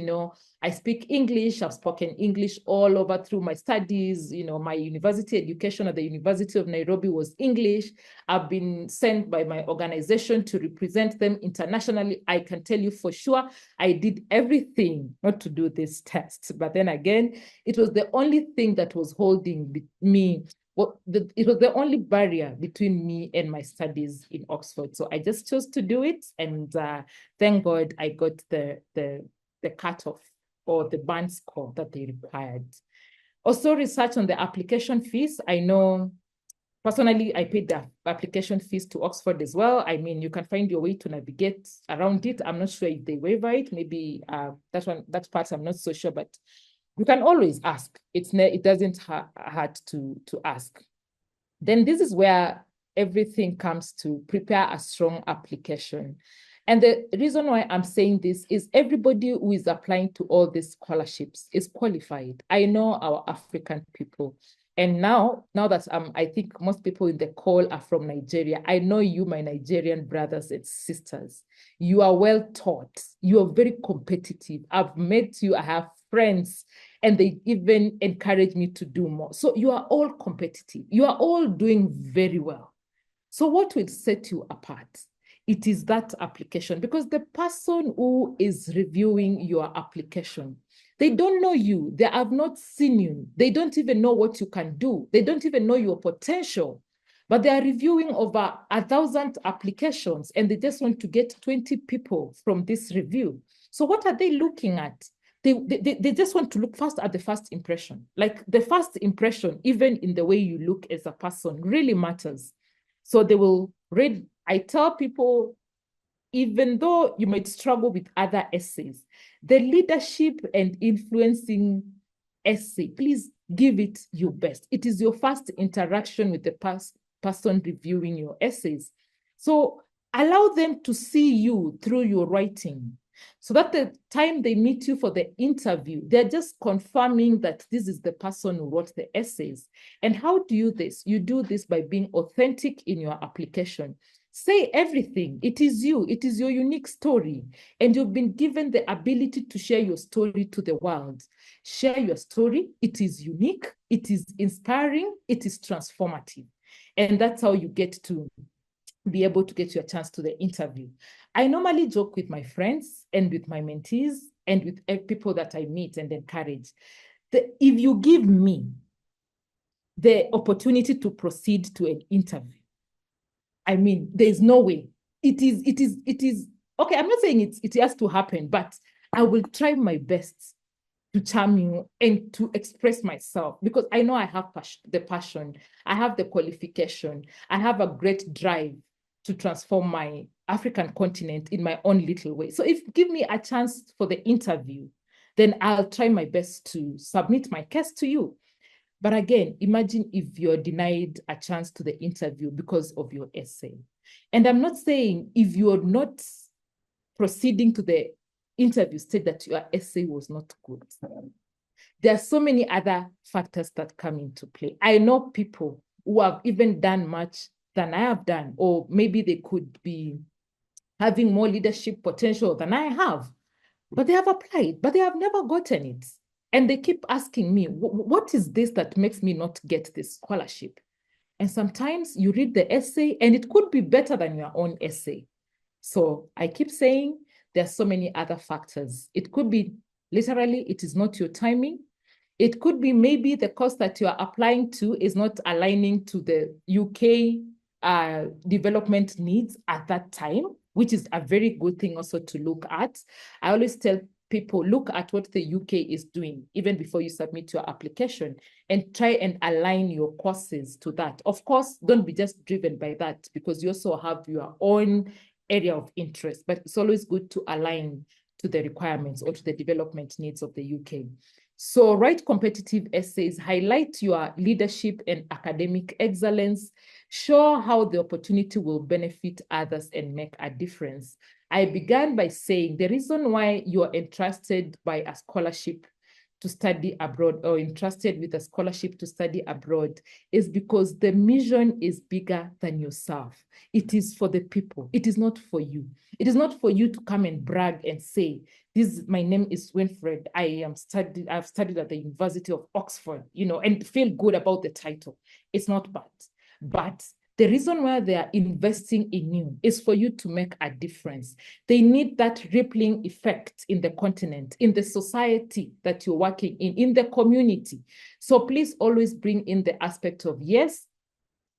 I speak English. I've spoken English all over through my studies. My university education at the University of Nairobi was English. I've been sent by my organization to represent them internationally. I can tell you for sure, I did everything not to do this test. But then again, it was the only thing that was holding me. It was the only barrier between me and my studies in Oxford. So I just chose to do it. And thank God I got the cutoff or the band score that they required. Also, research on the application fees. I know personally, I paid the application fees to Oxford as well. I mean, you can find your way to navigate around it. I'm not sure if they waiver it. Maybe that part I'm not so sure, but you can always ask. It doesn't hurt to ask. Then this is where everything comes to prepare a strong application. And the reason why I'm saying this is everybody who is applying to all these scholarships is qualified. I know our African people. And now that I think most people in the call are from Nigeria, I know you, my Nigerian brothers and sisters. You are well taught. You are very competitive. I've met you. I have friends, and they even encourage me to do more. So you are all competitive. You are all doing very well. So what will set you apart? It is that application, because the person who is reviewing your application, they don't know you. They have not seen you. They don't even know what you can do. They don't even know your potential. But they are reviewing over 1,000 applications, and they just want to get 20 people from this review. So what are they looking at? They just want to look first at the first impression. Like the first impression, even in the way you look as a person, really matters. So they will read. I tell people, even though you might struggle with other essays, the leadership and influencing essay, please give it your best. It is your first interaction with the person reviewing your essays. So allow them to see you through your writing, so that the time they meet you for the interview, they're just confirming that this is the person who wrote the essays. And how do you do this? You do this by being authentic in your application. Say everything. It is you. It is your unique story. And you've been given the ability to share your story to the world. Share your story. It is unique. It is inspiring. It is transformative. And that's how you get to be able to get your chance to the interview. I normally joke with my friends and with my mentees and with people that I meet and encourage. If you give me the opportunity to proceed to an interview, I mean, there's no way. It is, okay, I'm not saying it has to happen, but I will try my best to charm you and to express myself, because I know I have the passion, I have the qualification, I have a great drive to transform my African continent in my own little way. So if give me a chance for the interview, then I'll try my best to submit my case to you. But again, imagine if you're denied a chance to the interview because of your essay. And I'm not saying if you're not proceeding to the interview state that your essay was not good. There are so many other factors that come into play. I know people who have even done much than I have done, or maybe they could be having more leadership potential than I have, but they have applied, but they have never gotten it. And they keep asking me, what is this that makes me not get this scholarship? And sometimes you read the essay and it could be better than your own essay. So I keep saying there are so many other factors. It could be literally, it is not your timing. It could be maybe the course that you are applying to is not aligning to the UK development needs at that time, which is a very good thing also to look at. I always tell people, look at what the UK is doing even before you submit your application, and try and align your courses to that. Of course, don't be just driven by that, because you also have your own area of interest, but it's always good to align to the requirements or to the development needs of the UK. So write competitive essays, highlight your leadership and academic excellence, show how the opportunity will benefit others and make a difference. I began by saying the reason why you're entrusted by a scholarship to study abroad, or entrusted with a scholarship to study abroad, is because the mission is bigger than yourself. It is for the people. It is not for you. It is not for you to come and brag and say, my name is Winfred. I've studied at the University of Oxford, and feel good about the title. It's not bad. But the reason why they are investing in you is for you to make a difference. They need that rippling effect in the continent, in the society that you're working in the community. So please always bring in the aspect of, yes,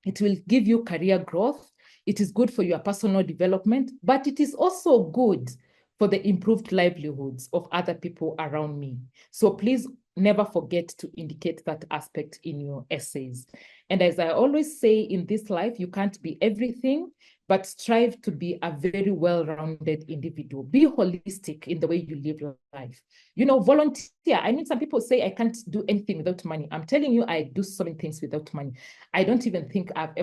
it will give you career growth. It is good for your personal development, but it is also good for the improved livelihoods of other people around me. So please never forget to indicate that aspect in your essays. And as I always say, in this life, you can't be everything, but strive to be a very well-rounded individual. Be holistic in the way you live your life. Volunteer. I mean, some people say I can't do anything without money. I'm telling you, I do so many things without money. I don't even think I've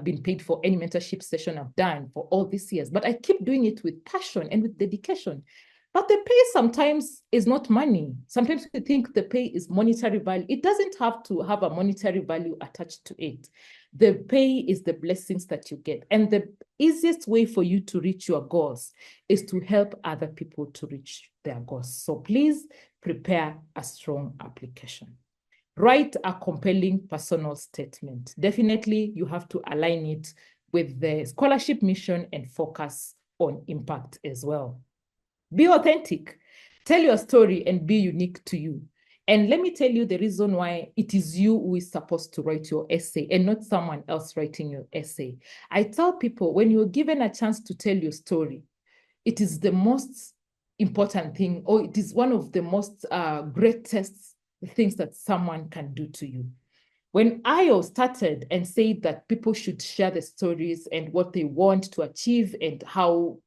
been paid for any mentorship session I've done for all these years, but I keep doing it with passion and with dedication. But the pay sometimes is not money. Sometimes we think the pay is monetary value. It doesn't have to have a monetary value attached to it. The pay is the blessings that you get. And the easiest way for you to reach your goals is to help other people to reach their goals. So please prepare a strong application. Write a compelling personal statement. Definitely, you have to align it with the scholarship mission and focus on impact as well. Be authentic. Tell your story and be unique to you. And let me tell you the reason why it is you who is supposed to write your essay and not someone else writing your essay. I tell people, when you're given a chance to tell your story, it is the most important thing, or it is one of the most greatest things that someone can do to you. When IO started and said that people should share the stories and what they want to achieve and how,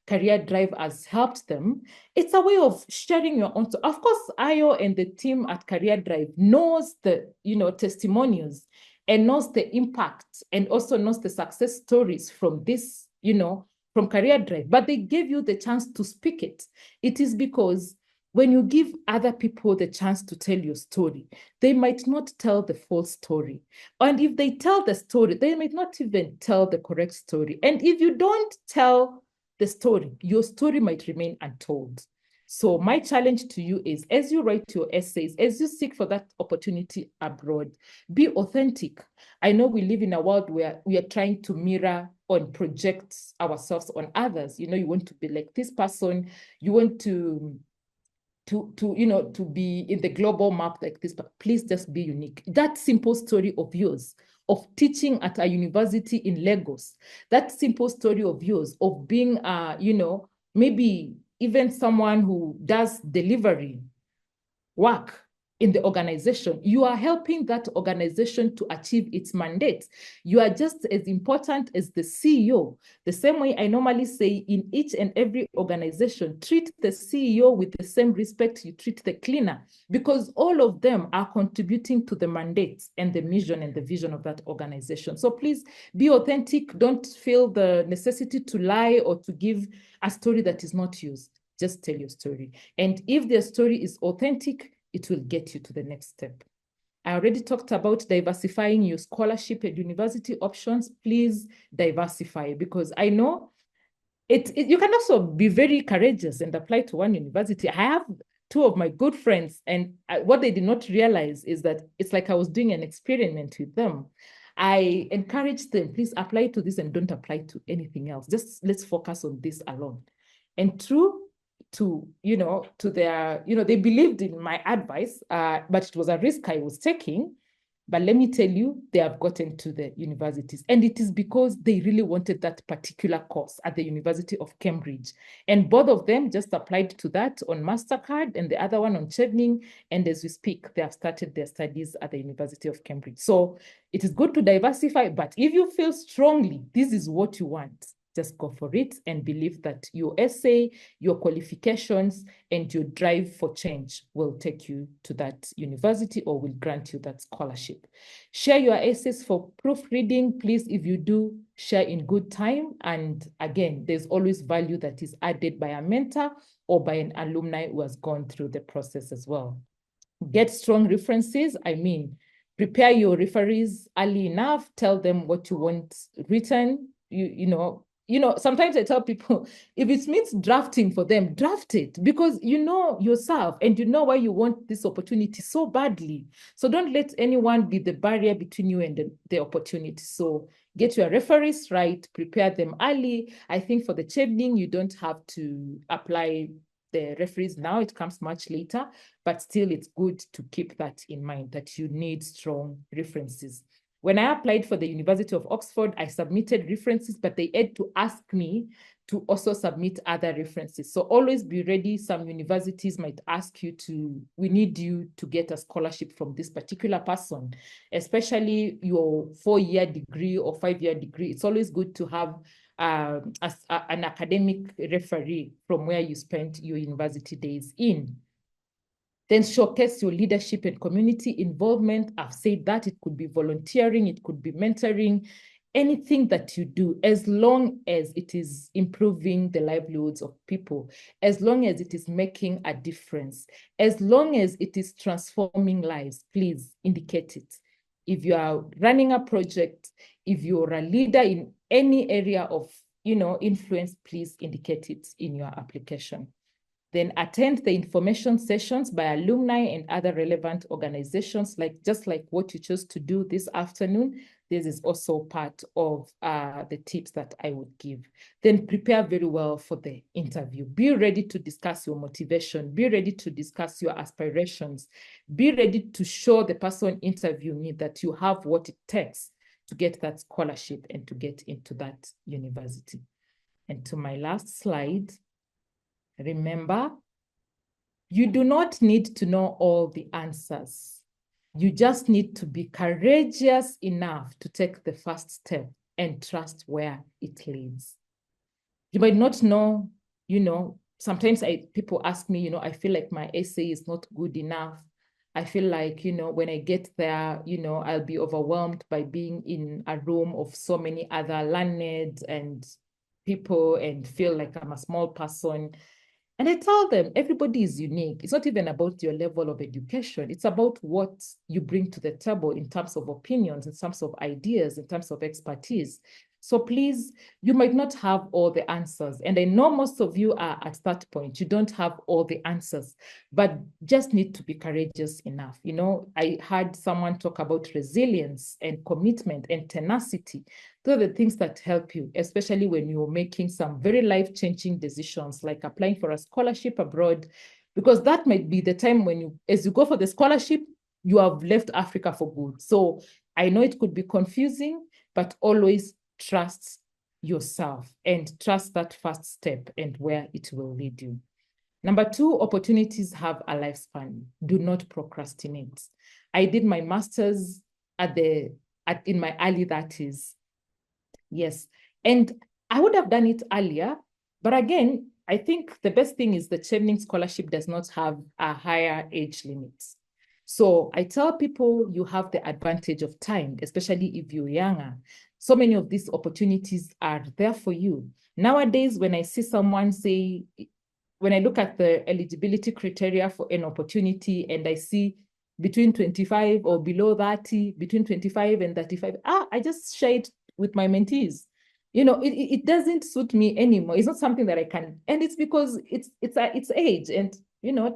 Career Drive has helped them, it's a way of sharing your own. Of course, IO and the team at Career Drive knows the, testimonials and knows the impact and also knows the success stories from this, from Career Drive, but they gave you the chance to speak it. It is because when you give other people the chance to tell your story, they might not tell the full story. And if they tell the story, they might not even tell the correct story. And if you don't tell the story, your story might remain untold. So my challenge to you is, as you write your essays, as you seek for that opportunity abroad, be authentic. I know we live in a world where we are trying to mirror or project ourselves on others. You want to be like this person, you want to be in the global map like this, but please just be unique. That simple story of yours of teaching at a university in Lagos, that simple story of yours of being maybe even someone who does delivery work in the organization, you are helping that organization to achieve its mandate. You are just as important as the CEO. The same way I normally say in each and every organization, treat the CEO with the same respect you treat the cleaner, because all of them are contributing to the mandate and the mission and the vision of that organization. So please be authentic. Don't feel the necessity to lie or to give a story that is not yours. Just tell your story. And if the story is authentic, it will get you to the next step. I already talked about diversifying your scholarship and university options. Please diversify, because I know you can also be very courageous and apply to one university. I have two of my good friends, and what they did not realize is that it's like I was doing an experiment with them. I encouraged them, please apply to this and don't apply to anything else. Just let's focus on this alone. And true to their, they believed in my advice, but it was a risk I was taking. But let me tell you, they have gotten to the universities, and it is because they really wanted that particular course at the University of Cambridge. And both of them just applied to that on MasterCard and the other one on Chevening. And as we speak, they have started their studies at the University of Cambridge. So it is good to diversify, but if you feel strongly this is what you want, just go for it and believe that your essay, your qualifications, and your drive for change will take you to that university or will grant you that scholarship. Share your essays for proofreading. Please, if you do, share in good time. And again, there's always value that is added by a mentor or by an alumni who has gone through the process as well. Get strong references. Prepare your referees early enough. Tell them what you want written. Sometimes I tell people, if it means drafting for them, draft it, because you know yourself and you know why you want this opportunity so badly. So don't let anyone be the barrier between you and the opportunity. So get your referees right, prepare them early. I think for the Chevening, you don't have to apply the referees now, it comes much later, but still it's good to keep that in mind, that you need strong references. When I applied for the University of Oxford, I submitted references, but they had to ask me to also submit other references. So always be ready. Some universities might ask you we need you to get a scholarship from this particular person, especially your 4-year degree or 5-year degree. It's always good to have an academic referee from where you spent your university days in. Then showcase your leadership and community involvement. I've said that it could be volunteering, it could be mentoring, anything that you do, as long as it is improving the livelihoods of people, as long as it is making a difference, as long as it is transforming lives, please indicate it. If you are running a project, if you're a leader in any area of influence, please indicate it in your application. Then attend the information sessions by alumni and other relevant organizations, just like what you chose to do this afternoon. This is also part of the tips that I would give. Then prepare very well for the interview. Be ready to discuss your motivation. Be ready to discuss your aspirations. Be ready to show the person interviewing you that you have what it takes to get that scholarship and to get into that university. And to my last slide, remember, you do not need to know all the answers. You just need to be courageous enough to take the first step and trust where it leads. You might not know, sometimes people ask me, I feel like my essay is not good enough. I feel like, when I get there, I'll be overwhelmed by being in a room of so many other learned and people and feel like I'm a small person. And I tell them everybody is unique. It's not even about your level of education. It's about what you bring to the table in terms of opinions, in terms of ideas, in terms of expertise. So please, you might not have all the answers. And I know most of you are at that point. You don't have all the answers, but just need to be courageous enough. I heard someone talk about resilience and commitment and tenacity. Those are the things that help you, especially when you're making some very life-changing decisions, like applying for a scholarship abroad, because that might be the time when as you go for the scholarship, you have left Africa for good. So I know it could be confusing, but always trust yourself and trust that first step and where it will lead you. Number 2, opportunities have a lifespan. Do not procrastinate. I did my master's in my early 30s. Yes. And I would have done it earlier. But again, I think the best thing is the Chevening Scholarship does not have a higher age limit. So I tell people you have the advantage of time, especially if you're younger. So many of these opportunities are there for you. Nowadays, when I see someone say, when I look at the eligibility criteria for an opportunity and I see between 25 or below 30, between 25 and 35, I just share it with my mentees. It doesn't suit me anymore. It's not something that I can, and it's because it's age and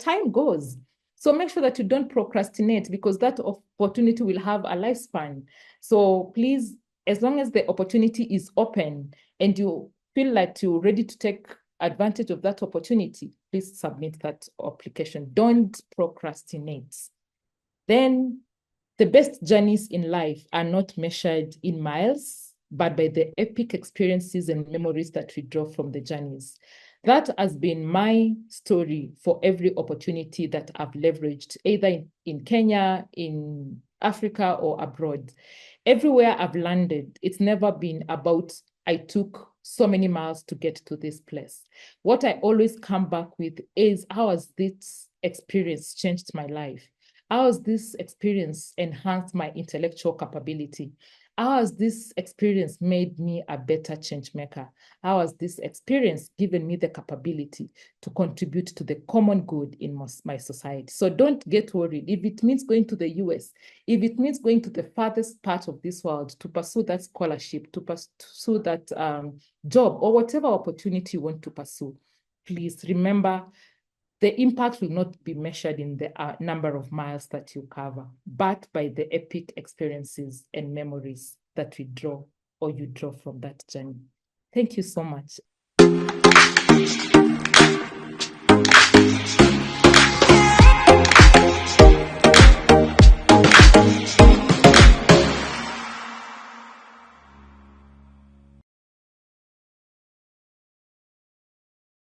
time goes. So make sure that you don't procrastinate because that opportunity will have a lifespan. So please, as long as the opportunity is open and you feel like you're ready to take advantage of that opportunity, please submit that application. Don't procrastinate. Then the best journeys in life are not measured in miles, but by the epic experiences and memories that we draw from the journeys. That has been my story for every opportunity that I've leveraged, either in Kenya, in Africa, or abroad. Everywhere I've landed, it's never been about I took so many miles to get to this place. What I always come back with is how has this experience changed my life? How has this experience enhanced my intellectual capability? How has this experience made me a better change maker? How has this experience given me the capability to contribute to the common good in my society? So don't get worried. If it means going to the US, if it means going to the farthest part of this world to pursue that scholarship, to pursue that job, or whatever opportunity you want to pursue, please remember the impact will not be measured in the number of miles that you cover, but by the epic experiences and memories that we draw or you draw from that journey. Thank you so much.